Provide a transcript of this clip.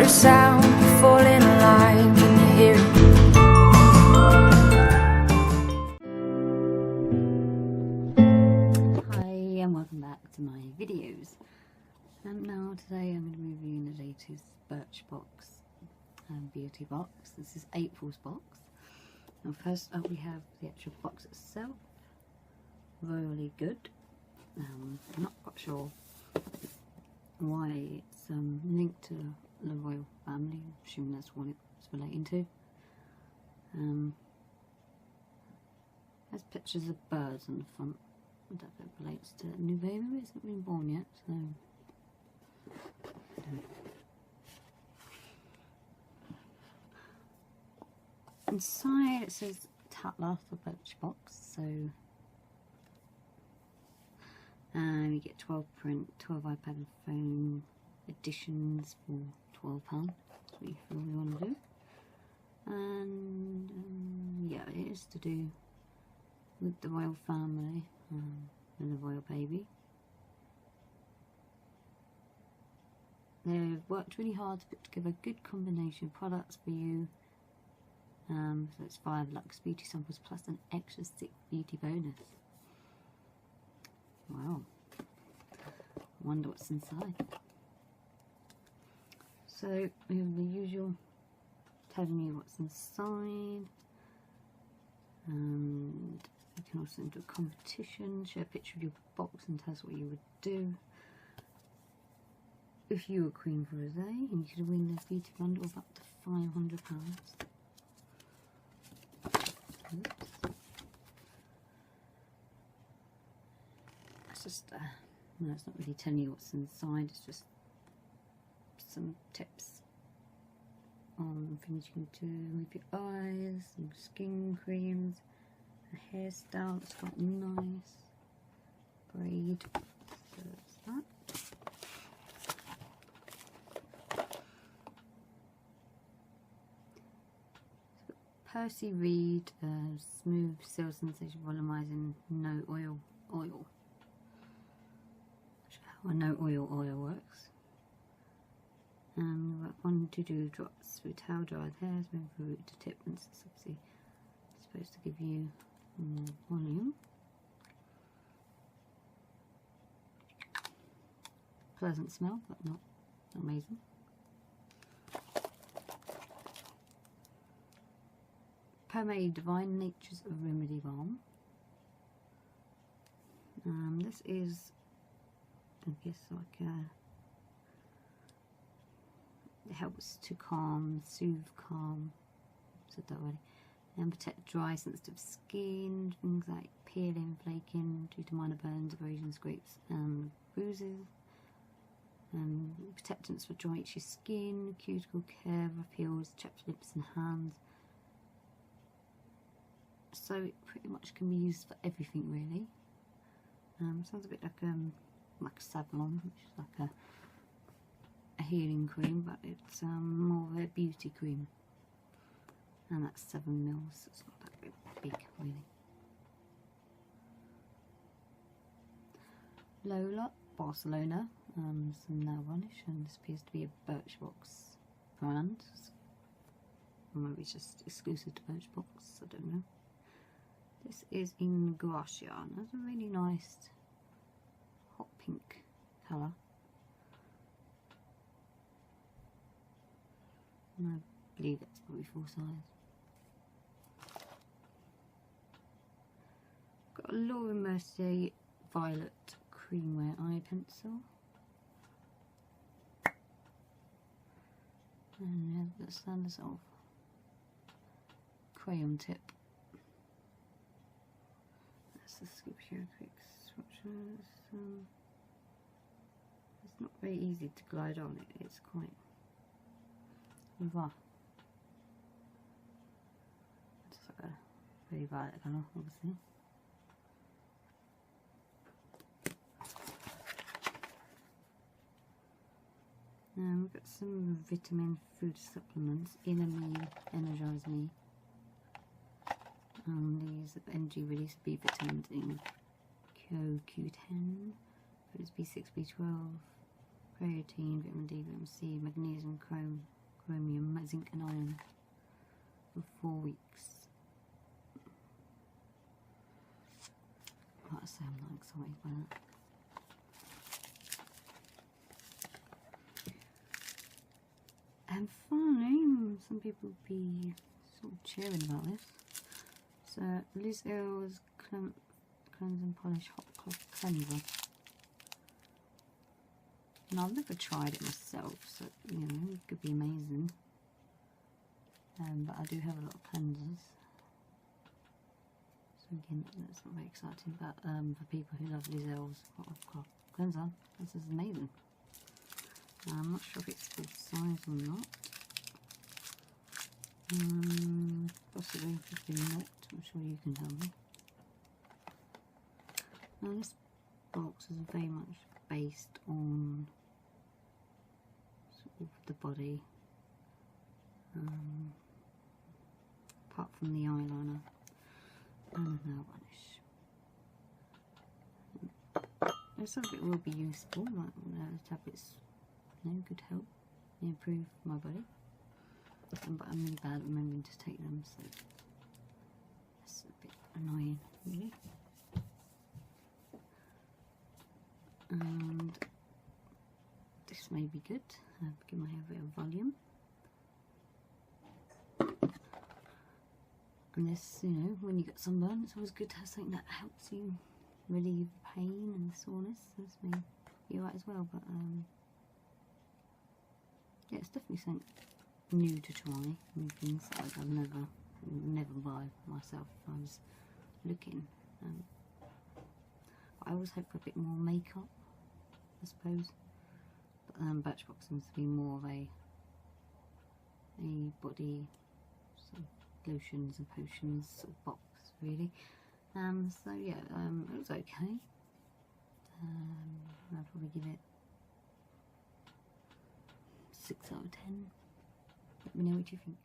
a sound, fall in line, can you hear it? Hi and welcome back to my videos. Now today I'm going to be reviewing the latest Birchbox beauty box. This is April's box. And first up we have the actual box itself. Royally good. I'm not quite sure why it's linked to the royal family. I'm assuming that's what it's relating to. There's pictures of birds on the front. I don't know if it relates to a new baby, but it's not been born yet, so. Inside it says Tatler for Birchbox, so you get 12 print, 12 iPad and phone editions for £12. That's what you feel you want to do. And yeah, it is to do with the royal family and the royal baby. They've worked really hard to put together a good combination of products for you. So it's 5 luxe beauty samples plus an extra 6 beauty bonus. Wow. Wonder what's inside. So we have the usual telling you what's inside. And you can also do a competition, share a picture of your box and tell us what you would do if you were Queen for a day, and you could win this beauty bundle of up to £500. Oops. It's just, no, it's not really telling you what's inside, it's just some tips on things you can do with your eyes, some skin creams, a hairstyle that's quite nice, braid, so that's that. Percy Reed Smooth Seal Sensation Volumizing No Oil. How a no oil works. And 1 to 2 drops through towel dried hair, smooth from root to tip, and it's obviously supposed to give you more volume. Pleasant smell, but not amazing. Pomade Divine Natures of Remedy Balm. This is, I guess, like it helps to soothe, calm, said that already, and protect dry, sensitive skin, things like peeling, flaking due to minor burns, abrasions, scrapes, and bruises. Protectants for dry, itchy skin, cuticle care, rough heels, chapped lips and hands. So it pretty much can be used for everything, really. Sounds a bit like a Savlon, which is like a healing cream, but it's more of a beauty cream. And that's 7ml, so it's not that big, really. Lola, Barcelona, some nail varnish, and this appears to be a Birchbox brand. Or maybe it's just exclusive to Birchbox, I don't know. This is in Gracia, and it's a really nice hot pink colour. And I believe it's probably full size. Got a Laura Mercier Violet Creamwear Eye Pencil. And the standard sort of crayon tip. The skip here quick swatches. It's not very easy to glide on it, it's quite rough. It's like a very violet colour, obviously. We've got some vitamin food supplements, Inner Me, Energize Me. These energy release B vitamins in CoQ10, foods B6, B12, protein, vitamin D, vitamin C, magnesium, chrome, chromium zinc and iron for 4 weeks. Like I say, I'm not excited by that. And finally, some people would be sort of cheering about this. So, Liz Earle's Cleanse and Polish Hot Cloth Cleanser. Now, I've never tried it myself, so, you know, it could be amazing. But I do have a lot of cleansers. So again, that's not very exciting, but for people who love Liz Earle's Hot Cloth Cleanser, this is amazing. I'm not sure if it's full size or not. Possibly not. I'm sure you can tell me. Now this box is very much based on sort of the body, apart from the eyeliner and the nail varnish. Some of it will be useful, like tablets. Could help improve my body, but I'm really bad at remembering to take them, so that's a bit annoying really. And this may be good. Give my hair a bit of volume. And this, you know, when you get sunburn, it's always good to have something that helps you relieve pain and soreness. So this may be alright as well, but yeah, it's definitely something new to try. New things that I've never buy myself if I was looking. I always hope for a bit more makeup, I suppose. But Birchbox seems to be more of a body sort of lotions and potions sort of box, really. So yeah, it was okay. I'll probably give it 6 out of 10. Let me know what you think.